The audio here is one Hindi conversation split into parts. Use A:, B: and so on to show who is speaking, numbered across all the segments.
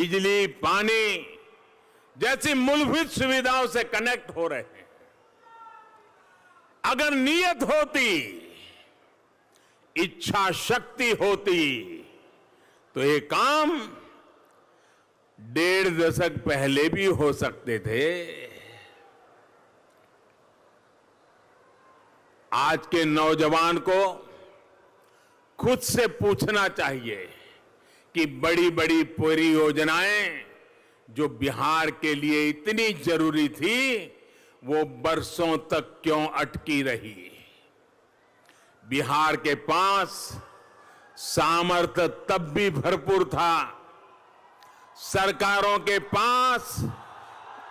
A: बिजली, पानी जैसी मूलभूत सुविधाओं से कनेक्ट हो रहे हैं। अगर नीयत होती, इच्छा शक्ति होती, तो ये काम 1.5 दशक पहले भी हो सकते थे। आज के नौजवान को खुद से पूछना चाहिए कि बड़ी बड़ी परियोजनाएं जो बिहार के लिए इतनी जरूरी थी, वो बरसों तक क्यों अटकी रही। बिहार के पास सामर्थ्य तब भी भरपूर था, सरकारों के पास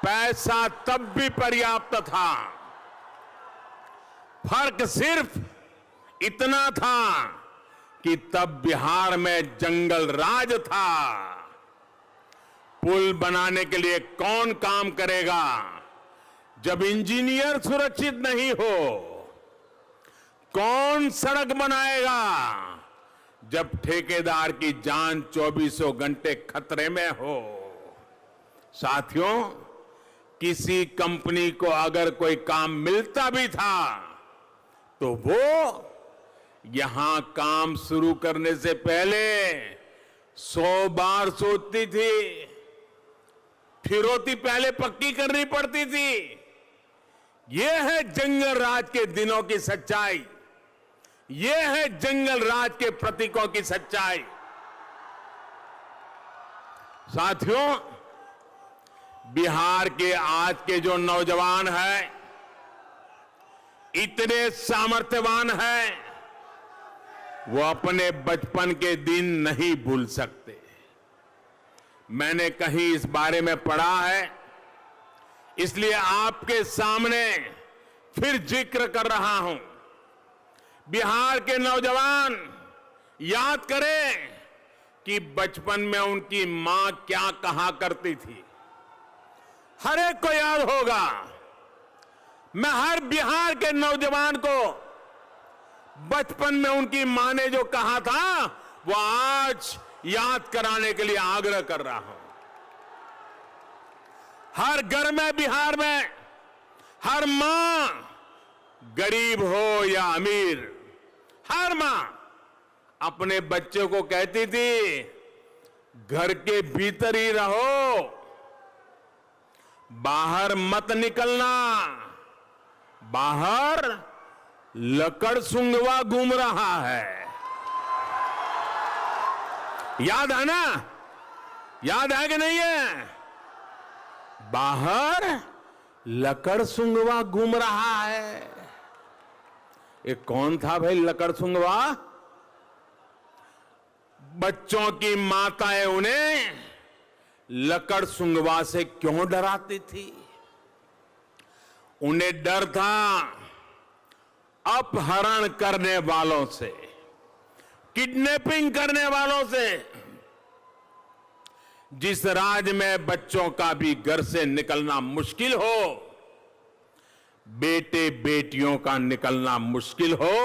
A: पैसा तब भी पर्याप्त था। फर्क सिर्फ इतना था कि तब बिहार में जंगल राज था। पुल बनाने के लिए कौन काम करेगा जब इंजीनियर सुरक्षित नहीं हो? कौन सड़क बनाएगा जब ठेकेदार की जान 24 घंटे खतरे में हो? साथियों, किसी कंपनी को अगर कोई काम मिलता भी था तो वो यहां काम शुरू करने से पहले 100 बार सोचती थी, फिरौती पहले पक्की करनी पड़ती थी। यह है जंगल राज के दिनों की सच्चाई, यह है जंगल राज के प्रतीकों की सच्चाई। साथियों, बिहार के आज के जो नौजवान हैं, इतने सामर्थ्यवान हैं, वो अपने बचपन के दिन नहीं भूल सकते। मैंने कहीं इस बारे में पढ़ा है, इसलिए आपके सामने फिर जिक्र कर रहा हूं। बिहार के नौजवान याद करें कि बचपन में उनकी मां क्या कहा करती थी। हर एक को याद होगा। मैं हर बिहार के नौजवान को बचपन में उनकी मां ने जो कहा था, वो आज याद कराने के लिए आग्रह कर रहा हूं। हर घर में बिहार में हर मां, गरीब हो या अमीर, हर मां अपने बच्चे को कहती थी, घर के भीतर ही रहो, बाहर मत निकलना, बाहर लकड़ सुंगवा घूम रहा है। याद है ना? याद है कि नहीं है? बाहर लकड़ सुंगवा घूम रहा है। ये कौन था भाई लकड़ सुंगवा? बच्चों की माताएं उन्हें लकड़ सुंगवा से क्यों डराती थी? उन्हें डर था अपहरण करने वालों से, किडनैपिंग करने वालों से। जिस राज्य में बच्चों का भी घर से निकलना मुश्किल हो, बेटे बेटियों का निकलना मुश्किल हो,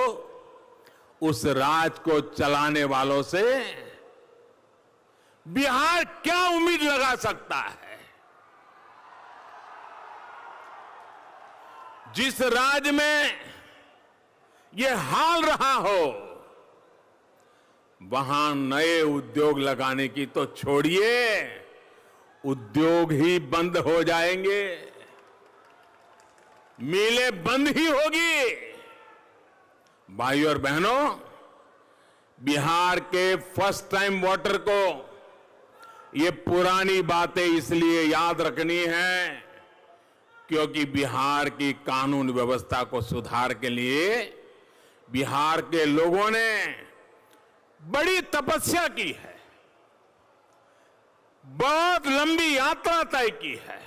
A: उस राज्य को चलाने वालों से बिहार क्या उम्मीद लगा सकता है? जिस राज्य में यह हाल रहा हो, वहां नए उद्योग लगाने की तो छोड़िए, उद्योग ही बंद हो जाएंगे, मिलें बंद ही होगी। भाइयों और बहनों, बिहार के फर्स्ट टाइम वोटर को ये पुरानी बातें इसलिए याद रखनी है क्योंकि बिहार की कानून व्यवस्था को सुधार के लिए बिहार के लोगों ने बड़ी तपस्या की है, बहुत लंबी यात्रा तय की है।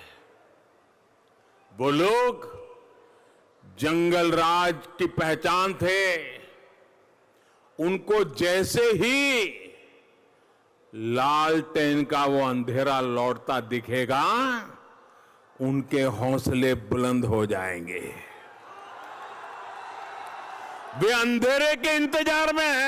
A: वो लोग जंगल राज की पहचान थे। उनको जैसे ही लालटेन का वो अंधेरा लौटता दिखेगा, उनके हौसले बुलंद हो जाएंगे। वे अंधेरे के इंतजार में हैं।